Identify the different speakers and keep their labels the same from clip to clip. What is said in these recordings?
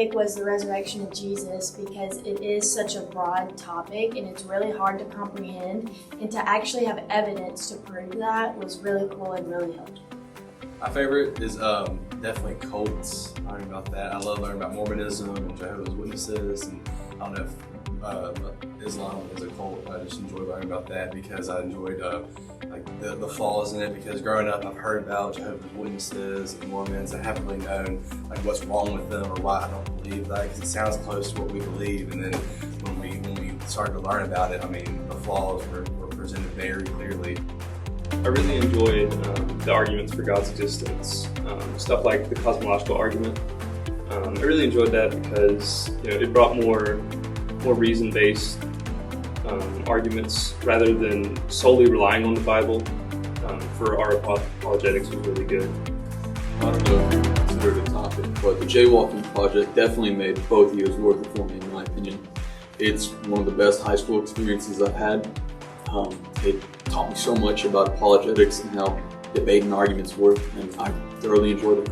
Speaker 1: topic was the resurrection of Jesus because it is such a broad topic and it's really hard to comprehend, and to actually have evidence to prove that was really cool and really helpful.
Speaker 2: My favorite is definitely cults. Learning about that. I love learning about Mormonism and Jehovah's Witnesses, and I don't know if Islam is a cult. I just enjoy learning about that because I enjoyed like the flaws in it. Because growing up, I've heard about Jehovah's Witnesses and Mormons. I haven't really known like what's wrong with them or why I don't believe that, because it sounds close to what we believe. And then when we started to learn about it, I mean, the flaws were presented very clearly.
Speaker 3: I really enjoyed the arguments for God's existence, stuff like the cosmological argument. I really enjoyed that because it brought more reason-based arguments rather than solely relying on the Bible. For our apologetics was really good.
Speaker 4: I don't know if you consider it a topic, but the jaywalking project definitely made both years worth it for me, in my opinion. It's one of the best high school experiences I've had. It taught me so much about apologetics and how debate and arguments work, and I thoroughly enjoyed it.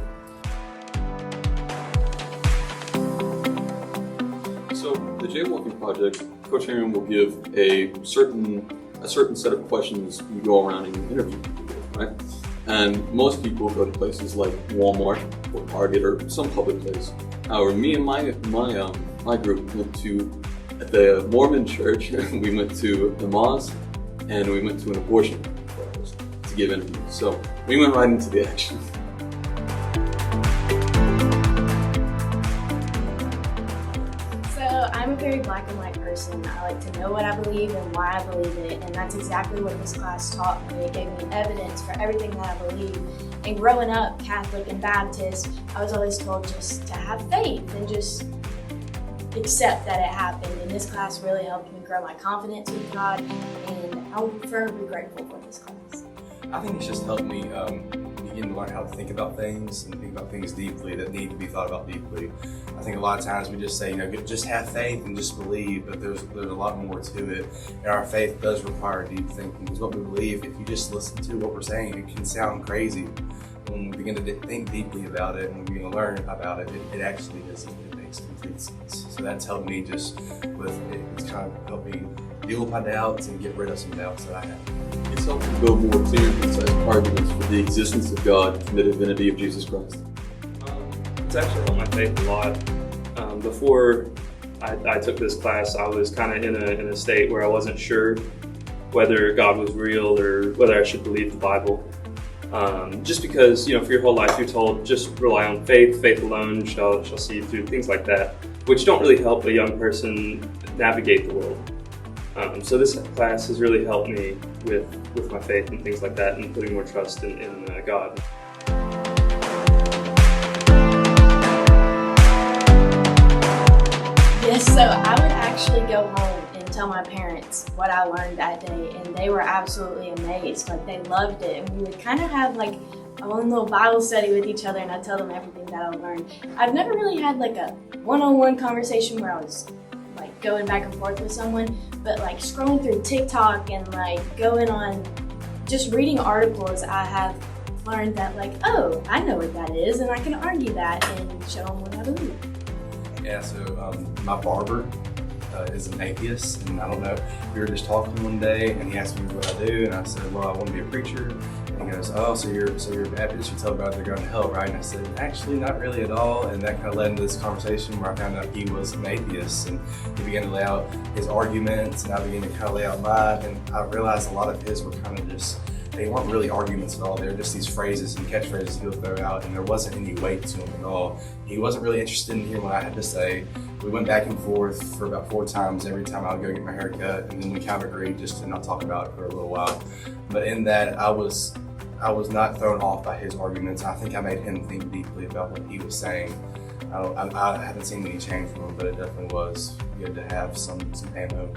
Speaker 4: So the jaywalking project, Coach Aaron will give a certain set of questions you go around and you interview people with, right? And most people go to places like Walmart or Target or some public place. However, me and my group went to the Mormon church, we went to the mosque, and we went to an abortion practice to give interviews. So we went right into the action.
Speaker 1: So I'm a very black and white person. I like to know what I believe and why I believe it, and that's exactly what this class taught me. It gave me evidence for everything that I believe. And growing up Catholic and Baptist, I was always told just to have faith and just accept that it happened. And this class really helped me grow my confidence with God, and I'm forever grateful for this class.
Speaker 2: I think it's just helped me begin to learn how to think about things and think about things deeply that need to be thought about deeply. I think a lot of times we just say, just have faith and just believe, but there's a lot more to it. And our faith does require deep thinking, because what we believe, if you just listen to what we're saying, it can sound crazy. When we begin to think deeply about it and we begin to learn about it, it actually is. It makes complete sense. So that's helped me it's kind of helped me deal with my doubts and get rid of some doubts that I have.
Speaker 4: It's helped to build more clear and concise arguments for the existence of God and the divinity of Jesus Christ.
Speaker 3: It's actually helped my faith a lot. Before I took this class, I was kind of in a state where I wasn't sure whether God was real or whether I should believe the Bible. Just because, for your whole life you're told just rely on faith alone shall see you through, things like that, which don't really help a young person navigate the world. So this class has really helped me with my faith and things like that, and putting more trust in God.
Speaker 1: Yes, so I would actually go home and tell my parents what I learned that day, and they were absolutely amazed. Like, they loved it, and we would kind of have like a one little Bible study with each other, and I'd tell them everything that I learned. I've never really had like a one-on-one conversation where I was like going back and forth with someone, but like scrolling through TikTok and like going on, just reading articles, I have learned that like, oh, I know what that is, and I can argue that and show them what I believe.
Speaker 2: Yeah, so my barber is an atheist, and I don't know, we were just talking one day and he asked me what I do, and I said, well, I want to be a preacher. And he goes, oh, so you're a Baptist, you tell about they're going to hell, right? And I said, actually not really at all. And that kind of led into this conversation where I found out he was an atheist, and he began to lay out his arguments, and I began to kind of lay out mine, and I realized a lot of his were kind of just, they weren't really arguments at all. They were just these phrases and catchphrases he would throw out, and there wasn't any weight to them at all. He wasn't really interested in hearing what I had to say. We went back and forth for about 4 times every time I would go get my hair cut, and then we kind of agreed just to not talk about it for a little while. But in that, I was not thrown off by his arguments. I think I made him think deeply about what he was saying. I haven't seen any change from him, but it definitely was good to have some ammo.